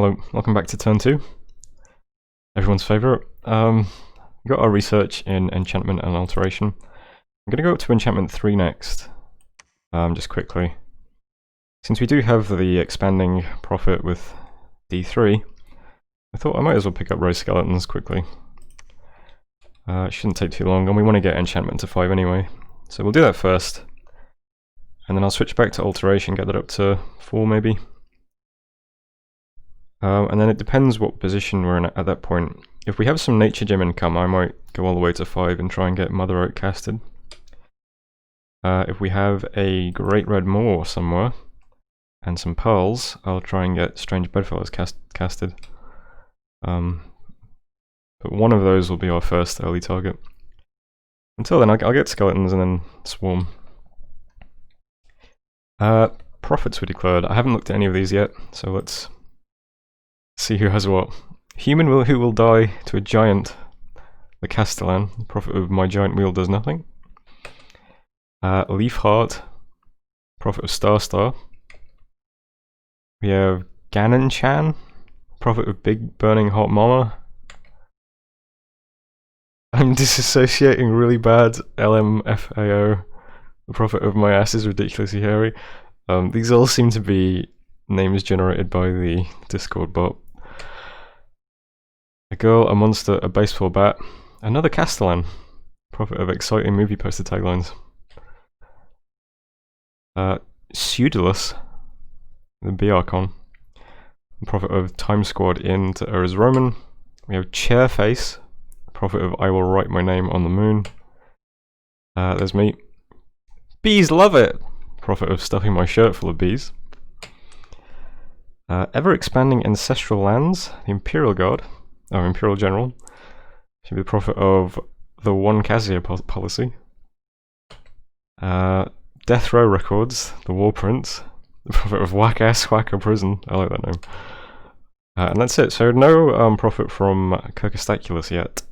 Hello, welcome back to turn 2. Everyone's favourite. We got our research in enchantment and alteration. I'm going to go up to enchantment 3 next, just quickly. Since we do have the expanding profit with D3, I thought I might as well pick up rose skeletons quickly. It shouldn't take too long, and we want to get enchantment to 5 anyway. So we'll do that first, and then I'll switch back to alteration, get that up to 4 maybe. And then it depends what position we're in at that point. If we have some nature gem income, I might go all the way to 5 and try and get Mother Oak casted. If we have a Great Red Moor somewhere, and some pearls, I'll try and get Strange Bedfellows casted. But one of those will be our first early target. Until then, I'll get skeletons and then swarm. Profits were declared. I haven't looked at any of these yet, so let's see who has what. Human who will die to a giant. The Castellan. The profit of my giant wheel does nothing. Leaf Heart. Profit of Star. We have Ganon Chan. Profit of Big Burning Hot Mama. I'm disassociating really bad. LMFAO. The profit of my ass is ridiculously hairy. These all seem to be names generated by the Discord bot. A girl, a monster, a baseball bat, another Castellan. Profit of exciting movie poster taglines. Pseudolus, the B-Archon. Profit of Time Squad into Ura's Roman. We have Chairface. Profit of I will write my name on the moon. There's me. Bees love it! Profit of stuffing my shirt full of bees. Ever expanding ancestral lands. The Imperial Guard. Oh, Imperial General. Should be the profit of the One Kazuya policy. Death Row Records. The War Prince. The profit of Whack-Ass Whacker Prison. I like that name. And that's it. So no profit from Kirkostaculus yet.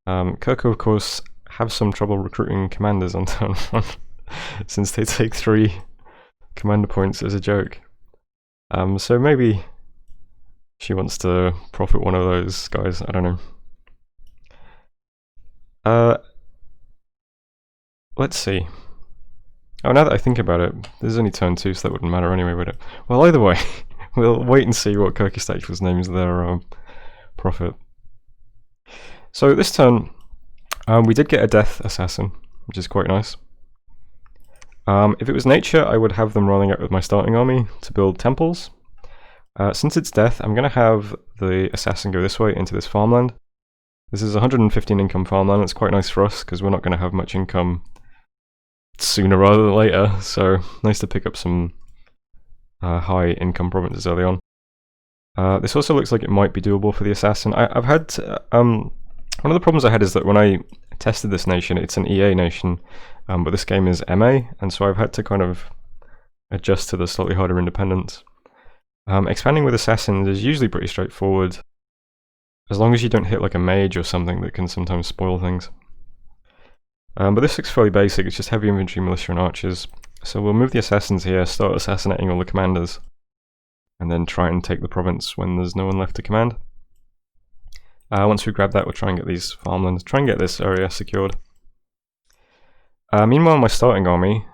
Kirko, of course, have some trouble recruiting commanders on turn 1, since they take 3 commander points as a joke. So maybe she wants to profit one of those guys, I don't know. Let's see. Oh, now that I think about it, this is only turn 2, so that wouldn't matter anyway, would it? Well, either way, we'll wait and see what Kirkostaculus names their profit. So this turn, we did get a Death Assassin, which is quite nice. If it was nature, I would have them rolling out with my starting army to build temples. Since it's death, I'm going to have the assassin go this way into this farmland. This is 115 income farmland. It's quite nice for us because we're not going to have much income sooner rather than later. So nice to pick up some high income provinces early on. This also looks like it might be doable for the assassin. I've had one of the problems I had is that when I tested this nation, it's an EA nation, but this game is MA, and so I've had to kind of adjust to the slightly harder independence. Expanding with assassins is usually pretty straightforward, as long as you don't hit like a mage or something that can sometimes spoil things. But this looks fairly basic, it's just heavy infantry, militia and archers. So we'll move the assassins here, start assassinating all the commanders, and then try and take the province when there's no one left to command. Once we grab that, we'll try and get these farmlands, try and get this area secured. Meanwhile, my starting army,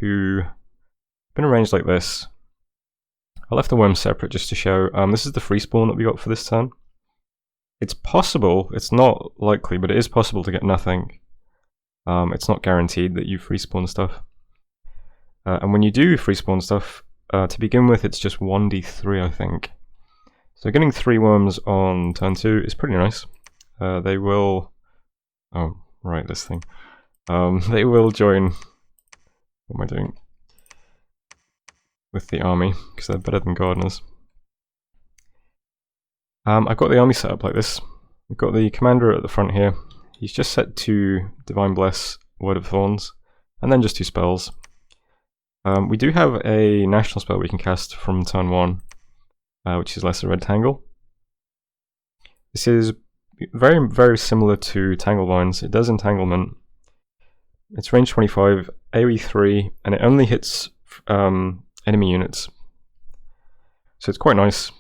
who have been arranged like this, I left the worms separate just to show. This is the free spawn that we got for this turn. It's possible, it's not likely, but it is possible to get nothing. It's not guaranteed that you free spawn stuff. And when you do free spawn stuff, to begin with, it's just 1d3, I think. So getting 3 worms on turn 2 is pretty nice. They will... Oh, right, this thing. They will join... What am I doing? With the army, because they're better than gardeners. I've got the army set up like this. We've got the commander at the front here. He's just set to Divine Bless, Word of Thorns, and then just 2 spells. We do have a national spell we can cast from turn 1, which is Lesser Red Tangle. This is very, very similar to Tangle Vines. It does entanglement. It's range 25, AoE 3, and it only hits enemy units. So it's quite nice,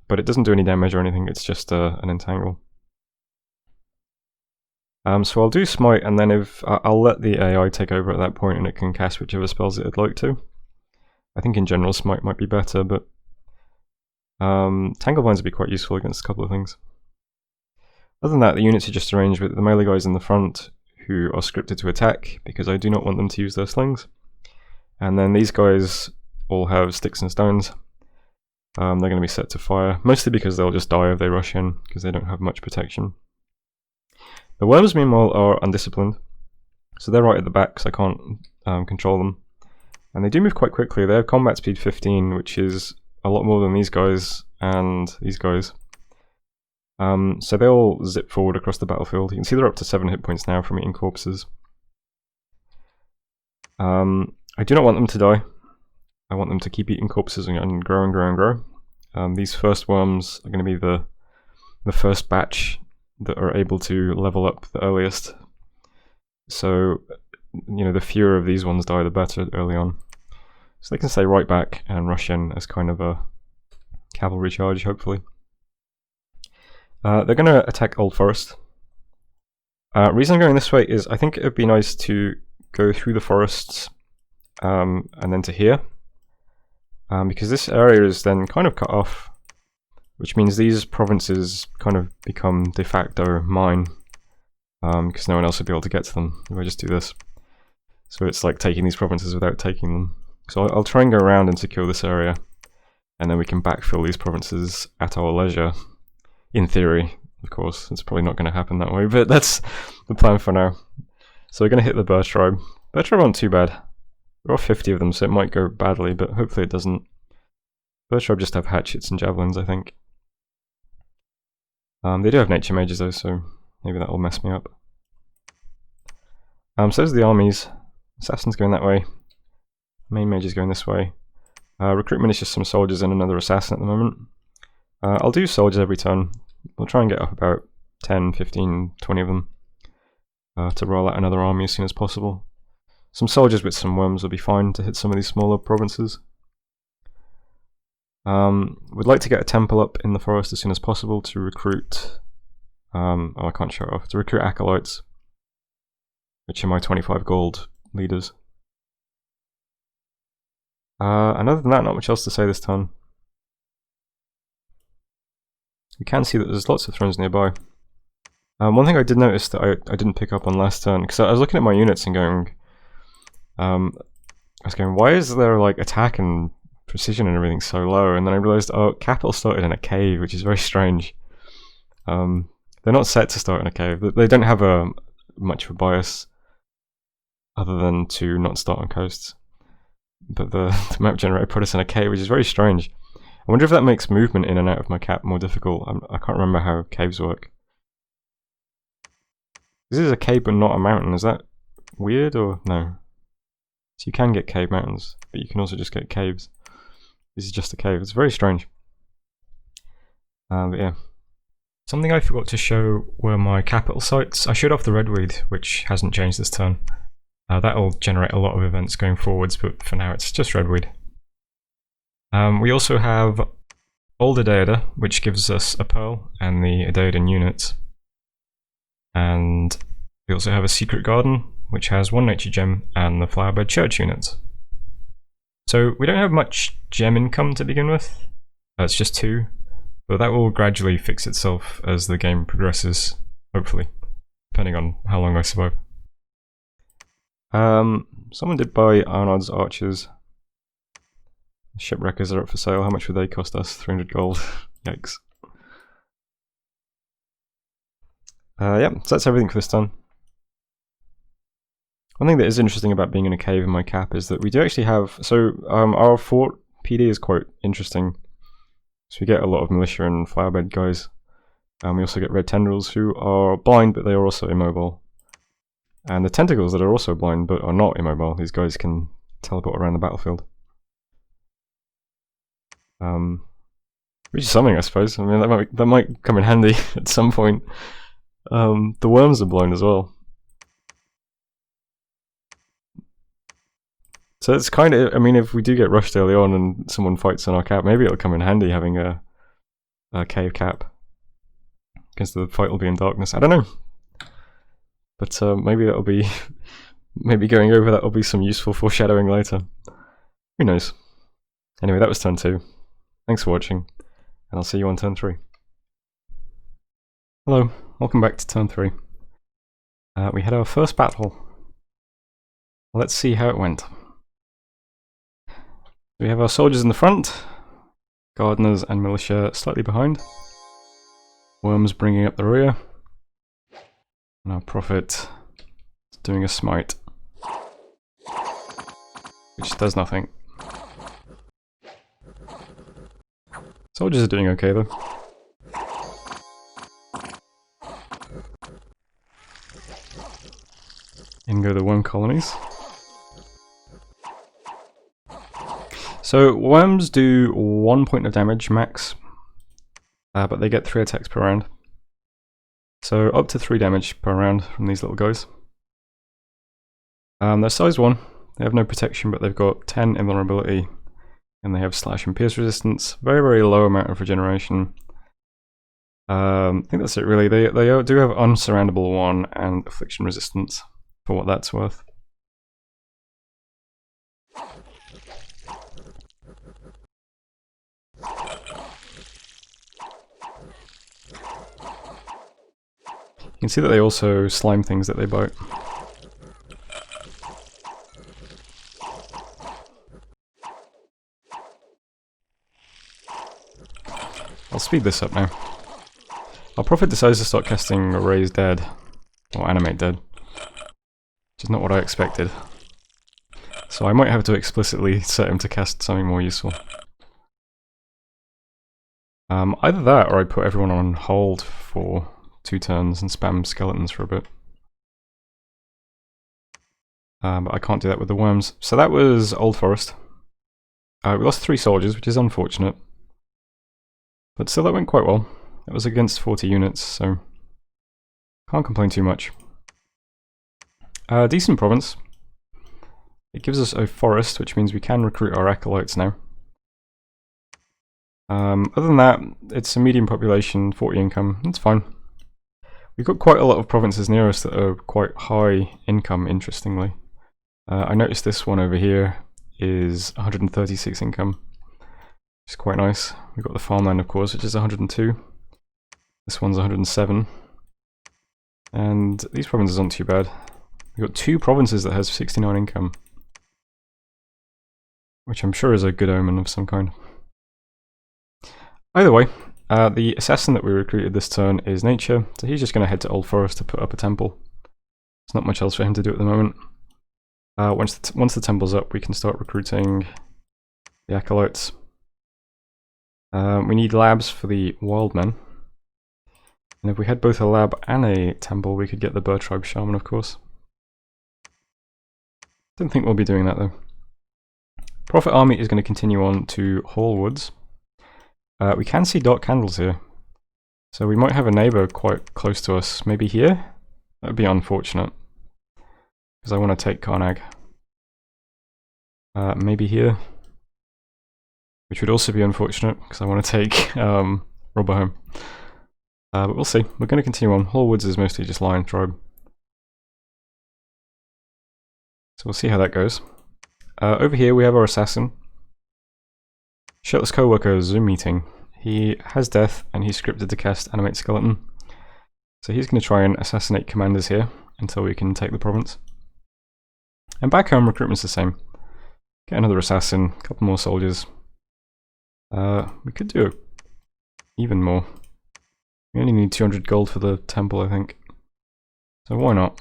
but it doesn't do any damage or anything, it's just an entangle. So I'll do Smite, and then if I'll let the AI take over at that point, and it can cast whichever spells it'd like to. I think in general Smite might be better, but Tangle Vines would be quite useful against a couple of things. Other than that, the units are just arranged with the melee guys in the front, who are scripted to attack, because I do not want them to use their slings. And then these guys all have sticks and stones. They're going to be set to fire, mostly because they'll just die if they rush in, because they don't have much protection. The worms, meanwhile, are undisciplined, so they're right at the back, so I can't control them. And they do move quite quickly. They have combat speed 15, which is a lot more than these guys and these guys. So they all zip forward across the battlefield. You can see they're up to 7 hit points now from eating corpses. I do not want them to die. I want them to keep eating corpses and grow and grow and grow. These first worms are going to be the first batch that are able to level up the earliest. So, you know, the fewer of these ones die, the better early on. So they can stay right back and rush in as kind of a cavalry charge, hopefully. They're going to attack Old Forest. Reason I'm going this way is I think it would be nice to go through the forests and then to here. Because this area is then kind of cut off, which means these provinces kind of become de facto mine, because no one else would be able to get to them if I just do this. So it's like taking these provinces without taking them. So I'll try and go around and secure this area, and then we can backfill these provinces at our leisure. In theory, of course, it's probably not going to happen that way, but that's the plan for now. So we're going to hit the Burr tribe. Burr tribe aren't too bad. There are 50 of them, so it might go badly, but hopefully it doesn't. Burr tribe just have hatchets and javelins, I think. They do have nature mages though, so maybe that will mess me up. So there's the armies. Assassin's going that way. Main mage is going this way. Recruitment is just some soldiers and another assassin at the moment. I'll do soldiers every turn. We'll try and get up about 10, 15, 20 of them to roll out another army as soon as possible. Some soldiers with some worms will be fine to hit some of these smaller provinces. We'd like to get a temple up in the forest as soon as possible to recruit... oh, I can't show it off. To recruit acolytes, which are my 25 gold leaders. And other than that, not much else to say this turn. You can see that there's lots of thrones nearby. One thing I did notice that I didn't pick up on last turn, because I was looking at my units and going... I was going, why is there like attack and precision and everything so low? And then I realised, oh, capital started in a cave, which is very strange. They're not set to start in a cave. They don't have much of a bias other than to not start on coasts. But the map generator put us in a cave, which is very strange. I wonder if that makes movement in and out of my cap more difficult. I can't remember how caves work. This is a cave but not a mountain. Is that weird or no? So you can get cave mountains, but you can also just get caves. This is just a cave. It's very strange. But yeah. Something I forgot to show were my capital sites. I showed off the Redweed, which hasn't changed this turn. That'll generate a lot of events going forwards, but for now it's just Redweed. We also have Uuodeouda, which gives us a pearl and the Edaedan units. And we also have a secret garden, which has 1 nature gem and the flowerbed church units. So we don't have much gem income to begin with. It's just 2, but that will gradually fix itself as the game progresses, hopefully, depending on how long I survive. Someone did buy Arnard's archers. Shipwreckers are up for sale. How much would they cost us? 300 gold. Yikes. Yeah, so that's everything for this turn. One thing that is interesting about being in a cave in my cap is that we do actually have... So, our fort PD is quite interesting. So we get a lot of militia and flowerbed guys. We also get red tendrils who are blind, but they are also immobile. And the tentacles that are also blind, but are not immobile. These guys can teleport around the battlefield. Which is something, I suppose. I mean, that might come in handy at some point. The worms are blind as well. So it's kind of, I mean, if we do get rushed early on and someone fights on our cap, maybe it'll come in handy having a cave cap. Because the fight will be in darkness. I don't know. But maybe that'll be, maybe going over that will be some useful foreshadowing later. Who knows? Anyway, that was turn 2. Thanks for watching, and I'll see you on turn 3. Hello, welcome back to turn 3. We had our first battle. Let's see how it went. We have our soldiers in the front, gardeners and militia slightly behind, worms bringing up the rear, and our prophet is doing a smite, which does nothing. Soldiers are doing okay though. In go the worm colonies. So worms do 1 point of damage max, but they get 3 attacks per round. So up to 3 damage per round from these little guys. They're size 1, they have no protection but they've got 10 invulnerability and they have slash and pierce resistance, very very low amount of regeneration. I think that's it really. They do have unsurroundable 1 and affliction resistance for what that's worth. You can see that they also slime things that they bite. I'll speed this up now. Our prophet decides to start casting Raise Dead, or Animate Dead, which is not what I expected. So I might have to explicitly set him to cast something more useful. Either that, or I put everyone on hold for 2 turns and spam skeletons for a bit. But I can't do that with the worms. So that was Old Forest. We lost 3 soldiers, which is unfortunate. But still that went quite well. It was against 40 units, so can't complain too much. Decent province. It gives us a forest, which means we can recruit our acolytes now. Other than that, it's a medium population, 40 income, it's fine. We've got quite a lot of provinces near us that are quite high income, interestingly. I noticed this one over here is 136 income, which is quite nice. We've got the farmland, of course, which is 102. This one's 107. And these provinces aren't too bad. We've got 2 provinces that has 69 income, which I'm sure is a good omen of some kind. Either way, the assassin that we recruited this turn is Nature, so he's just going to head to Old Forest to put up a temple. There's not much else for him to do at the moment. Once the temple's up, we can start recruiting the acolytes. We need labs for the wild men. And if we had both a lab and a temple, we could get the Bird Tribe Shaman, of course. Don't think we'll be doing that though. Prophet Army is going to continue on to Hall Woods. We can see dark candles here. So we might have a neighbour quite close to us. Maybe here? That would be unfortunate. Because I want to take Karnag. Maybe here. Which would also be unfortunate, because I want to take Robber home. But we'll see. We're going to continue on. Hall Woods is mostly just Lion Tribe. So we'll see how that goes. Over here we have our assassin. Shirtless co-worker Zoom meeting. He has death and he's scripted to cast Animate Skeleton. So he's going to try and assassinate commanders here until we can take the province. And back home recruitment's the same. Get another assassin, a couple more soldiers. We could do even more. We only need 200 gold for the temple, I think. So why not?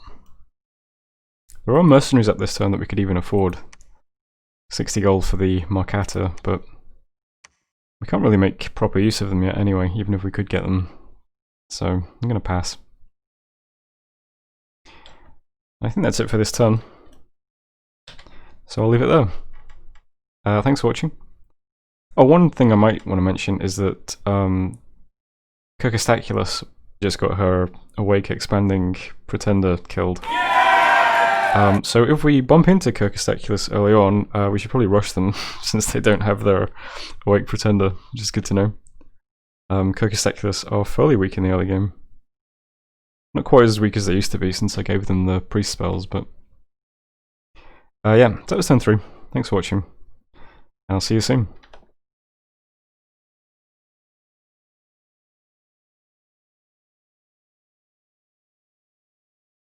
There are mercenaries up this turn that we could even afford. 60 gold for the Marcata, but we can't really make proper use of them yet anyway, even if we could get them. So I'm going to pass. I think that's it for this turn. So I'll leave it there. Thanks for watching. Oh, one thing I might want to mention is that Kirkistaculus just got her Awake Expanding Pretender killed. So if we bump into Kirkostaculus early on, we should probably rush them, since they don't have their Awake Pretender, which is good to know. Kirkostaculus are fairly weak in the early game. Not quite as weak as they used to be since I gave them the priest spells, but... yeah, that was turn 3. Thanks for watching. I'll see you soon.